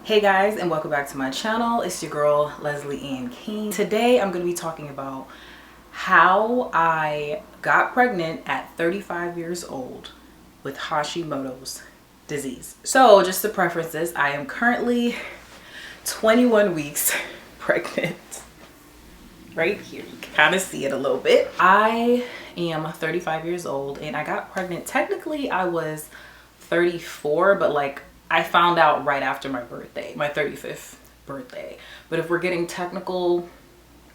Hey guys, and welcome back to my channel. It's your girl Leslie Ann King. Today I'm going to be talking about how I got pregnant at 35 years old with Hashimoto's disease. So just to preface this, I am currently 21 weeks pregnant. Right here, you can kind of see it a little bit. I am 35 years old and I got pregnant. Technically I was 34, but like I found out right after my birthday, my 35th birthday. But if we're getting technical,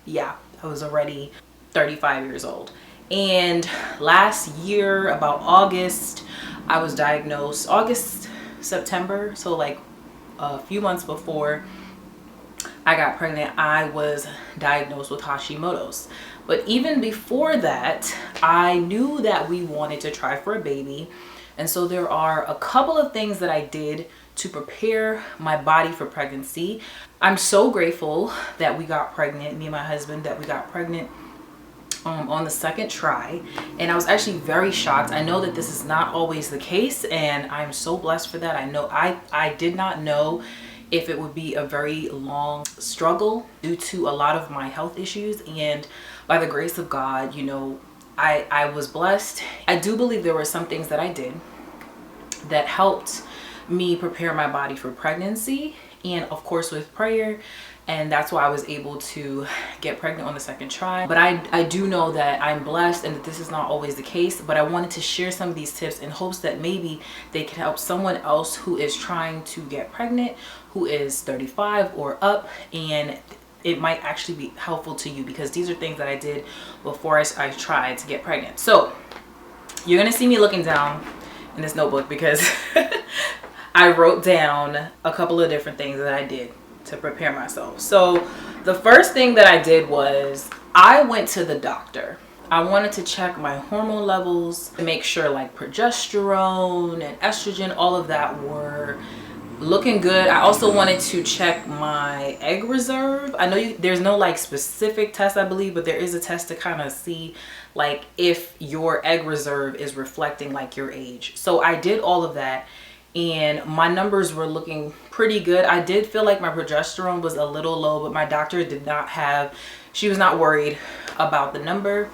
yeah, I was already 35 years old. And last year, about August, I was diagnosed, August, September, so like a few months before I got pregnant, I was diagnosed with Hashimoto's. But even before that, I knew that we wanted to try for a baby. And so there are a couple of things that I did to prepare my body for pregnancy. I'm so grateful that we got pregnant, me and my husband, that we got pregnant on the second try. And I was actually very shocked. I know that this is not always the case, and I'm so blessed for that. I know I did not know if it would be a very long struggle due to a lot of my health issues, and by the grace of God, you know, I was blessed. I do believe there were some things that I did that helped me prepare my body for pregnancy, and of course with prayer, and that's why I was able to get pregnant on the second try. But I do know that I'm blessed and that this is not always the case, but I wanted to share some of these tips in hopes that maybe they can help someone else who is trying to get pregnant, who is 35 or up, and it might actually be helpful to you, because these are things that I did before I tried to get pregnant. So you're gonna see me looking down in this notebook because I wrote down a couple of different things that I did to prepare myself. So the first thing that I did was I went to the doctor. I wanted to check my hormone levels to make sure like progesterone and estrogen, all of that were looking good. I also wanted to check my egg reserve. I know there's no like specific test, I believe, but there is a test to kind of see like if your egg reserve is reflecting like your age. So I did all of that, and my numbers were looking pretty good. I did feel like my progesterone was a little low, but my doctor she was not worried about the number.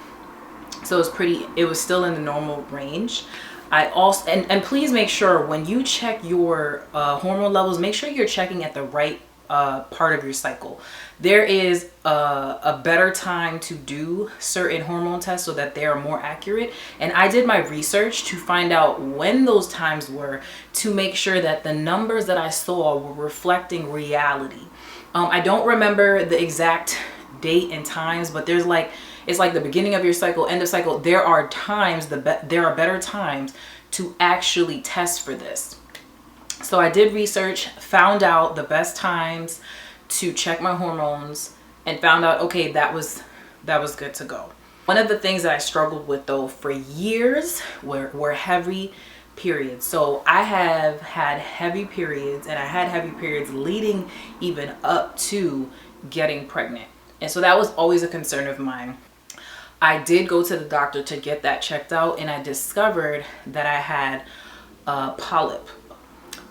So it was still in the normal range. I also, and please make sure when you check your hormone levels, make sure you're checking at the right part of your cycle. There is a better time to do certain hormone tests so that they are more accurate. And I did my research to find out when those times were, to make sure that the numbers that I saw were reflecting reality. I don't remember the exact date and times, but there's like, it's like the beginning of your cycle, end of cycle. There are times, there are better times to actually test for this. So I did research, found out the best times to check my hormones, and found out, okay, that was good to go. One of the things that I struggled with though for years were heavy periods. So I have had heavy periods, and I had heavy periods leading even up to getting pregnant. And so that was always a concern of mine. I did go to the doctor to get that checked out, and I discovered that I had a polyp.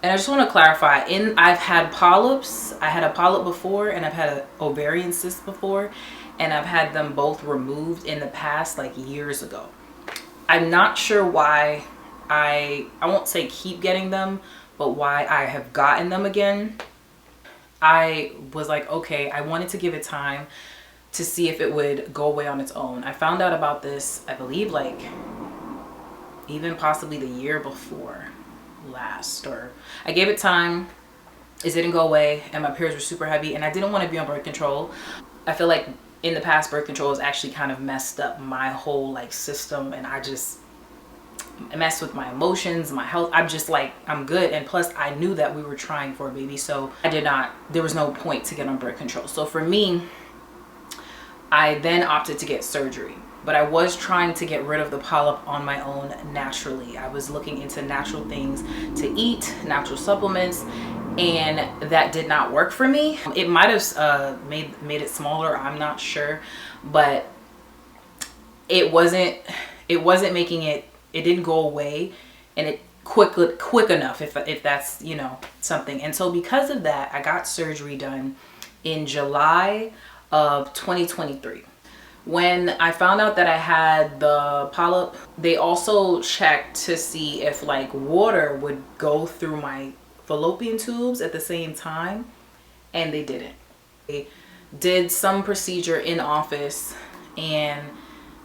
And I just want to clarify, I've had polyps. I had a polyp before, and I've had an ovarian cyst before, and I've had them both removed in the past, like years ago. I'm not sure why I won't say keep getting them, but why I have gotten them again. I was like, okay, I wanted to give it time to see if it would go away on its own. I found out about this, I believe, like even possibly the year before last, or I gave it time. It didn't go away, and my periods were super heavy, and I didn't want to be on birth control. I feel like in the past, birth control has actually kind of messed up my whole like system, and I messed with my emotions, my health. I'm just like, I'm good. And plus I knew that we were trying for a baby, so there was no point to get on birth control. So for me, I then opted to get surgery, but I was trying to get rid of the polyp on my own naturally. I was looking into natural things to eat, natural supplements, and that did not work for me. It might have made it smaller, I'm not sure, but it wasn't making it didn't go away, and quick enough, if that's, you know, something. And so because of that, I got surgery done in July of 2023. When I found out that I had the polyp, they also checked to see if like water would go through my fallopian tubes at the same time, and they didn't. They did some procedure in office, and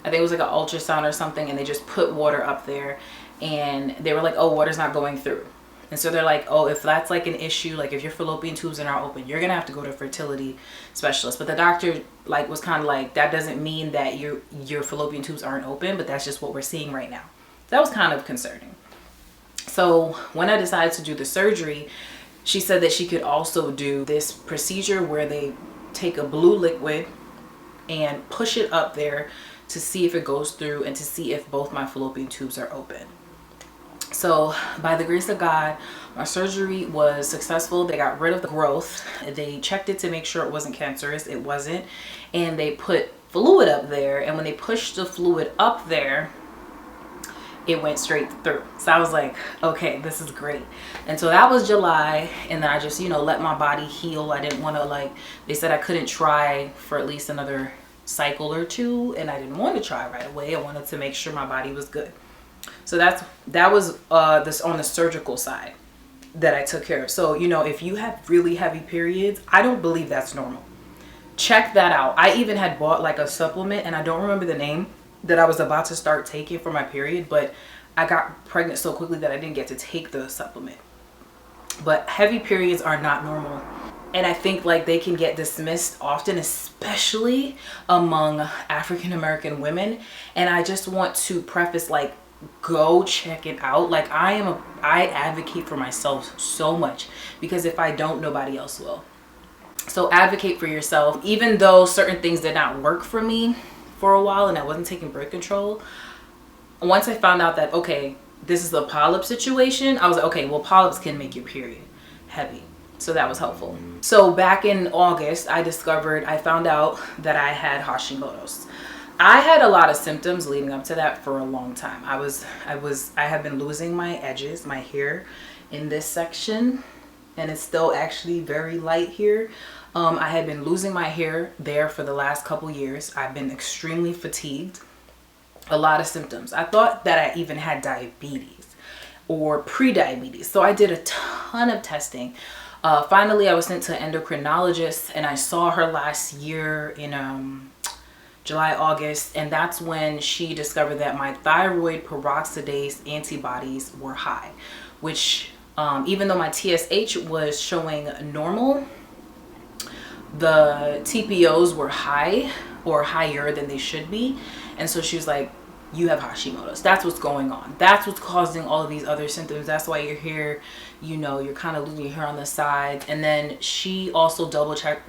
I think it was like an ultrasound or something, and they just put water up there, and they were like, oh, water's not going through. And so they're like, oh, if that's like an issue, like if your fallopian tubes are not open, you're gonna have to go to a fertility specialist. But the doctor like was kind of like, that doesn't mean that your fallopian tubes aren't open, but that's just what we're seeing right now. That was kind of concerning. So when I decided to do the surgery, she said that she could also do this procedure where they take a blue liquid and push it up there to see if it goes through and to see if both my fallopian tubes are open. So by the grace of God, my surgery was successful. They got rid of the growth. They checked it to make sure it wasn't cancerous. It wasn't. And they put fluid up there. And when they pushed the fluid up there, it went straight through. So I was like, okay, this is great. And so that was July. And then I just, you know, let my body heal. I didn't want to, like, they said I couldn't try for at least another cycle or two. And I didn't want to try right away. I wanted to make sure my body was good. So that was this on the surgical side that I took care of. So, you know, if you have really heavy periods, I don't believe that's normal. Check that out. I even had bought like a supplement, and I don't remember the name, that I was about to start taking for my period, but I got pregnant so quickly that I didn't get to take the supplement. But heavy periods are not normal. And I think like they can get dismissed often, especially among African American women. And I just want to preface, like, go check it out. Like I advocate for myself so much, because if I don't, nobody else will. So advocate for yourself. Even though certain things did not work for me for a while and I wasn't taking birth control, once I found out that, okay, this is the polyp situation, I was like, okay, well, polyps can make your period heavy. So that was helpful. So back in August, I found out that I had Hashimoto's. I had a lot of symptoms leading up to that for a long time. I have been losing my edges, my hair in this section, and it's still actually very light here. I had been losing my hair there for the last couple years. I've been extremely fatigued, a lot of symptoms. I thought that I even had diabetes or pre-diabetes. So I did a ton of testing. Finally, I was sent to an endocrinologist, and I saw her last year in July, August, and that's when she discovered that my thyroid peroxidase antibodies were high, which even though my TSH was showing normal, the TPOs were high or higher than they should be. And so she was like, you have Hashimoto's. That's what's going on. That's what's causing all of these other symptoms. That's why your hair, you know, you're kind of losing your hair on the sides. And then she also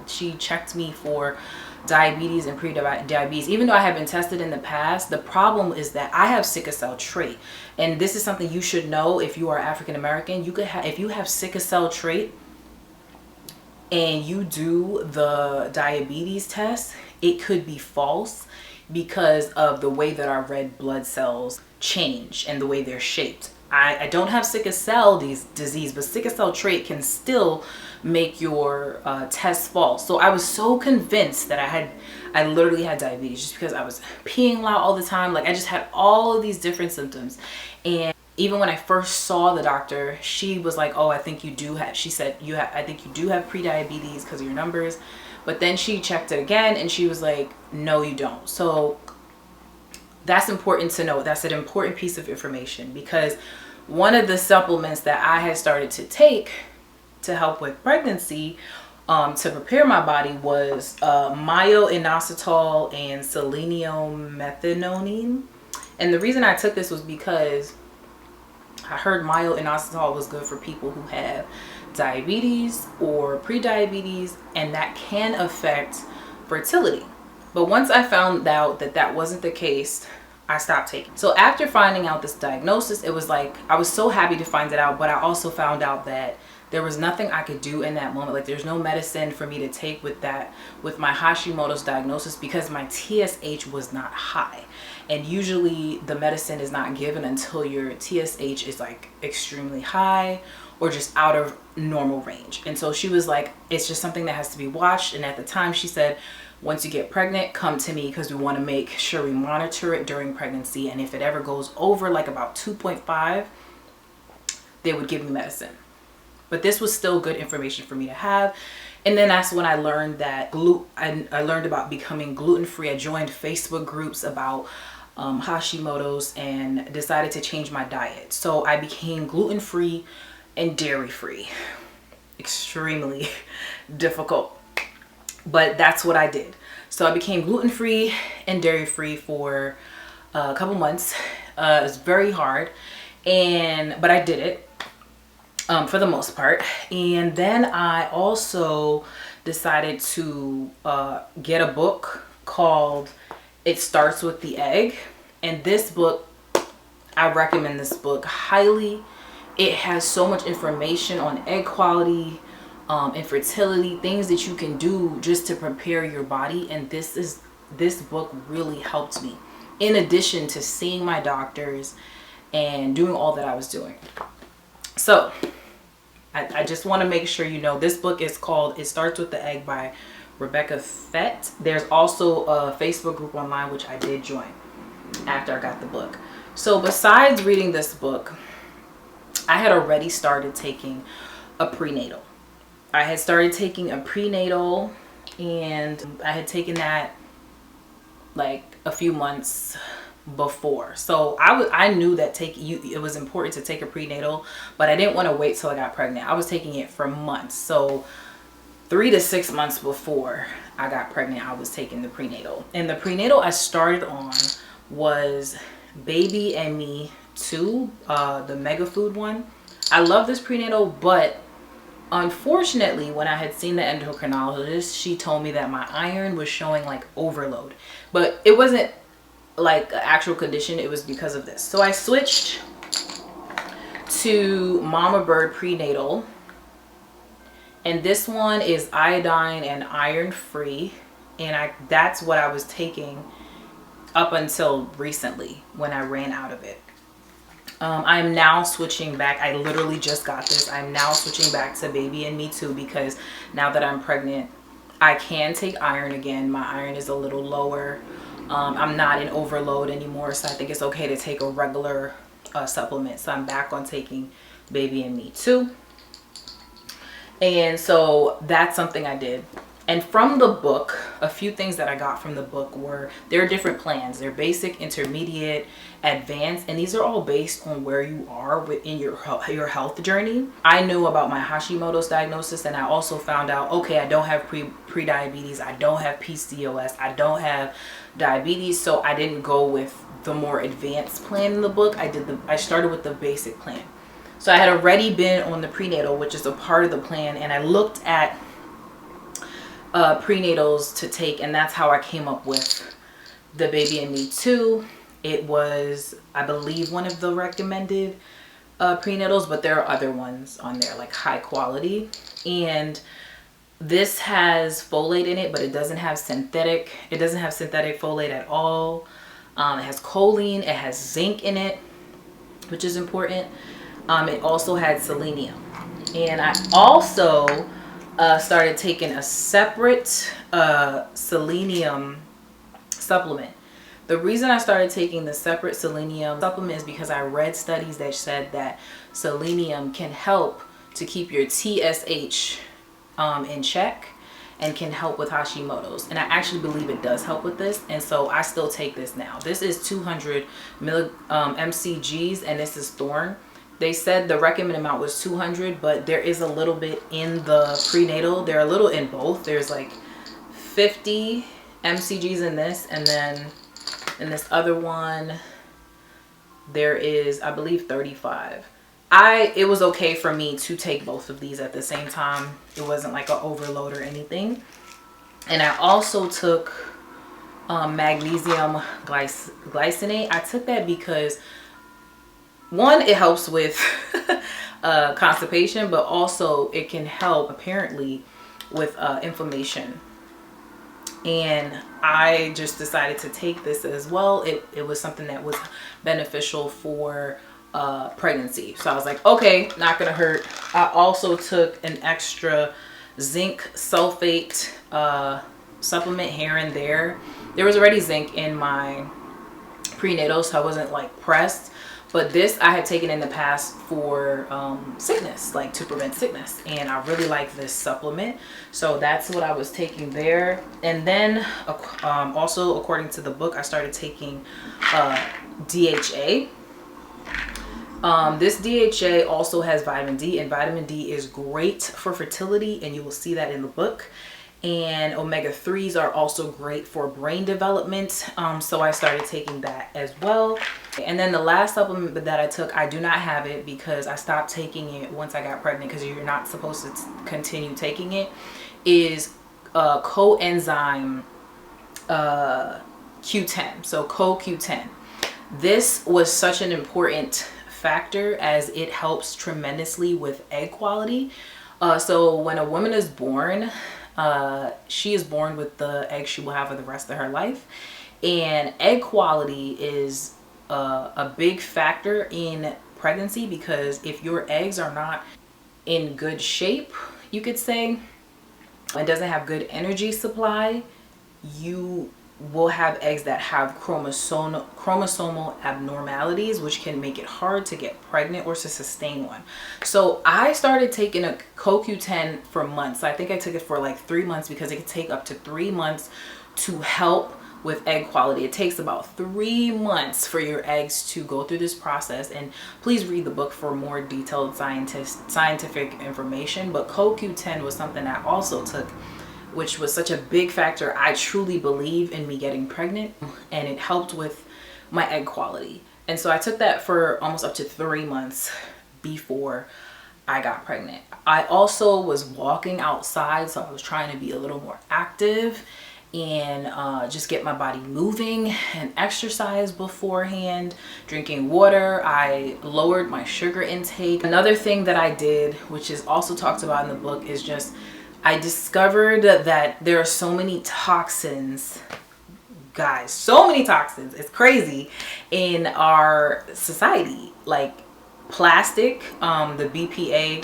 she checked me for diabetes and pre-diabetes. Even though I have been tested in the past, the problem is that I have sickle cell trait. And this is something you should know if you are African American. You could have, if you have sickle cell trait and you do the diabetes test, it could be false because of the way that our red blood cells change and the way they're shaped. I don't have sickle cell disease, but sickle cell trait can still make your test false. So I was so convinced that I literally had diabetes just because I was peeing loud all the time. Like I just had all of these different symptoms. And even when I first saw the doctor, she was like, oh, I think you do have, she said, I think you do have pre-diabetes because of your numbers. But then she checked it again and she was like, no, you don't. So that's important to know. That's an important piece of information, because one of the supplements that I had started to take to help with pregnancy, to prepare my body, was Myoinositol and Selenium methanone. And the reason I took this was because I heard myoinositol was good for people who have diabetes or pre-diabetes, and that can affect fertility. But once I found out that that wasn't the case, I stopped taking. So after finding out this diagnosis, it was like, I was so happy to find it out, but I also found out that There was nothing I could do in that moment. Like, there's no medicine for me to take with my Hashimoto's diagnosis, because my TSH was not high. And usually the medicine is not given until your TSH is like extremely high or just out of normal range. And so she was like, it's just something that has to be watched. And at the time she said, once you get pregnant, come to me, because we want to make sure we monitor it during pregnancy. And if it ever goes over like about 2.5, they would give me medicine. But this was still good information for me to have. And then that's when I learned that I learned about becoming gluten-free. I joined Facebook groups about Hashimoto's and decided to change my diet. So I became gluten-free and dairy-free. Extremely difficult, but that's what I did. So I became gluten-free and dairy-free for a couple months. It was very hard, but I did it for the most part. And then I also decided to get a book called It Starts with the Egg. And this book, I recommend this book highly. It has so much information on egg quality, infertility, things that you can do just to prepare your body. And this book really helped me, in addition to seeing my doctors and doing all that I was doing. So I just want to make sure you know, this book is called It Starts with the Egg by Rebecca Fett. There's also a Facebook group online, which I did join after I got the book. So besides reading this book, I had already started taking a prenatal. I had started taking a prenatal, and I had taken that like a few months before. So I knew that it was important to take a prenatal, but I didn't want to wait till I got pregnant. I was taking it for months. So 3 to 6 months before I got pregnant, I was taking the prenatal. And the prenatal I started on was Baby and Me 2, the MegaFood one. I love this prenatal, but unfortunately, when I had seen the endocrinologist, she told me that my iron was showing like overload. But it wasn't like an actual condition, it was because of this. So I switched to Mama Bird Prenatal. And this one is iodine and iron free. And that's what I was taking up until recently when I ran out of it. I'm now switching back. I literally just got this. I'm now switching back to Baby and Me Too, because now that I'm pregnant, I can take iron again. My iron is a little lower. I'm not in overload anymore, so I think it's okay to take a regular supplement. So I'm back on taking Baby and Me Too. And so that's something I did. And from the book, a few things that I got from the book were, there are different plans. They're basic, intermediate, advanced, and these are all based on where you are within your health journey. I knew about my Hashimoto's diagnosis, and I also found out, okay, I don't have pre-diabetes, I don't have PCOS, I don't have diabetes, so I didn't go with the more advanced plan in the book. I started with the basic plan. So I had already been on the prenatal, which is a part of the plan, and I looked at prenatals to take, and that's how I came up with the Baby and Me Too. It was, I believe, one of the recommended prenatals, but there are other ones on there, like high quality. And this has folate in it, but it doesn't have synthetic folate at all. It has choline, it has zinc in it, which is important. It also had selenium. And I also started taking a separate selenium supplement. The reason I started taking the separate selenium supplement is because I read studies that said that selenium can help to keep your TSH in check and can help with Hashimoto's. And I actually believe it does help with this. And so I still take this now. This is 200 mcgs, and this is Thorne. They said the recommended amount was 200, but there is a little bit in the prenatal. They're a little in both. There's like 50 mcgs in this, and then in this other one, there is, I believe, 35. It was okay for me to take both of these at the same time. It wasn't like an overload or anything. And I also took Magnesium Glycinate. I took that because, one, it helps with constipation, but also it can help apparently with inflammation. And I just decided to take this as well. It was something that was beneficial for pregnancy. So I was like, okay, not gonna hurt. I also took an extra zinc sulfate supplement here and there. There was already zinc in my prenatal, so I wasn't like pressed. But this I had taken in the past for sickness, like to prevent sickness. And I really like this supplement. So that's what I was taking there. And then also, according to the book, I started taking DHA. This DHA also has vitamin D, and vitamin D is great for fertility, and you will see that in the book. And omega-3s are also great for brain development. So I started taking that as well. And then the last supplement that I took, I do not have it because I stopped taking it once I got pregnant, because you're not supposed to continue taking it, is coenzyme Q10. So CoQ10. This was such an important factor as it helps tremendously with egg quality. So when a woman is born, she is born with the egg she will have for the rest of her life. And egg quality is a big factor in pregnancy, because if your eggs are not in good shape, you could say, it doesn't have good energy supply, you will have eggs that have chromosomal abnormalities, which can make it hard to get pregnant or to sustain one. So I started taking a CoQ10 for months. I think I took it for like 3 months, because it could take up to 3 months to help with egg quality. It takes about 3 months for your eggs to go through this process. And please read the book for more detailed scientific information. But CoQ10 was something I also took, which was such a big factor. I truly believe in me getting pregnant, and it helped with my egg quality. And so I took that for almost up to 3 months before I got pregnant. I also was walking outside, so I was trying to be a little more active and just get my body moving and exercise beforehand, drinking water. I lowered my sugar intake. Another thing that I did, which is also talked about in the book, is just I discovered that there are so many toxins, guys, so many toxins, it's crazy, in our society, like plastic, the BPA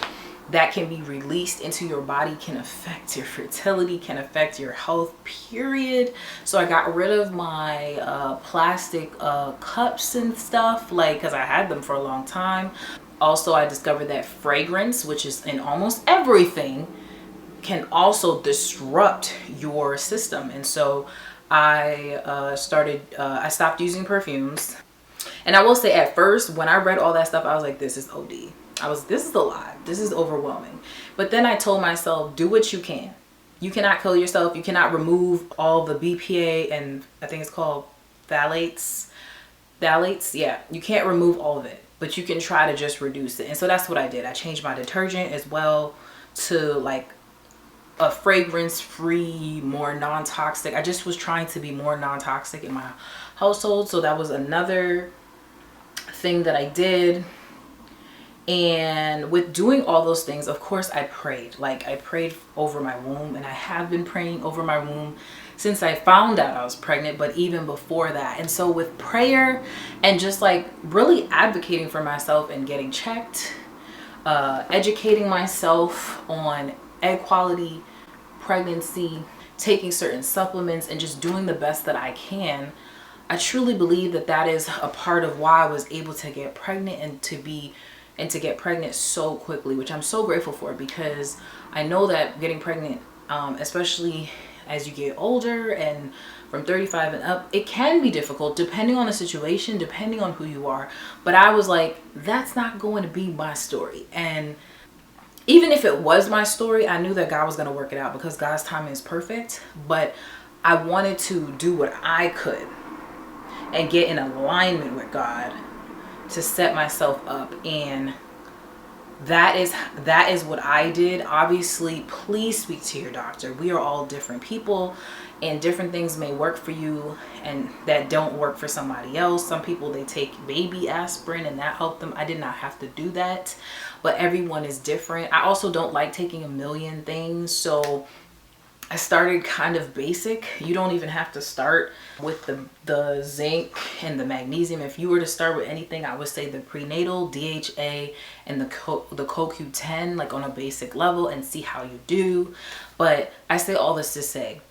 that can be released into your body can affect your fertility, can affect your health, period. So I got rid of my plastic cups and stuff, like, because I had them for a long time. Also, I discovered that fragrance, which is in almost everything, can also disrupt your system. And so I stopped using perfumes. And I will say, at first, when I read all that stuff, I was like, this is OD. This is a lot. This is overwhelming. But then I told myself, do what you can. You cannot kill yourself. You cannot remove all the BPA and I think it's called phthalates. Yeah, you can't remove all of it, but you can try to just reduce it. And so that's what I did. I changed my detergent as well to like a fragrance-free, more non-toxic. I just was trying to be more non-toxic in my household. So that was another thing that I did. And with doing all those things, of course, I prayed. Like, I prayed over my womb, and I have been praying over my womb since I found out I was pregnant, but even before that. And so with prayer and just like really advocating for myself and getting checked, educating myself on egg quality, pregnancy, taking certain supplements, and just doing the best that I can, I truly believe that that is a part of why I was able to get pregnant and to get pregnant so quickly, which I'm so grateful for, because I know that getting pregnant, especially as you get older and from 35 and up, it can be difficult depending on the situation, depending on who you are. But I was like, that's not going to be my story. And even if it was my story, I knew that God was going to work it out, because God's timing is perfect. But I wanted to do what I could and get in alignment with God to set myself up and that is what I did. Obviously, please speak to your doctor. We are all different people, and different things may work for you and that don't work for somebody else. Some people, they take baby aspirin and that helped them. I did not have to do that, but everyone is different. I also don't like taking a million things, so I started kind of basic. You don't even have to start with the zinc and the magnesium. If you were to start with anything, I would say the Prenatal, DHA, and the CoQ10, like on a basic level, and see how you do. But I say all this to say,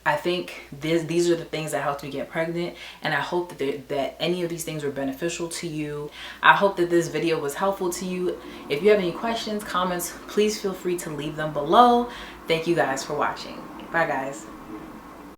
I think these are the things that helped me get pregnant, and I hope that any of these things were beneficial to you. I hope that this video was helpful to you. If you have any questions, comments, please feel free to leave them below. Thank you guys for watching. Bye guys.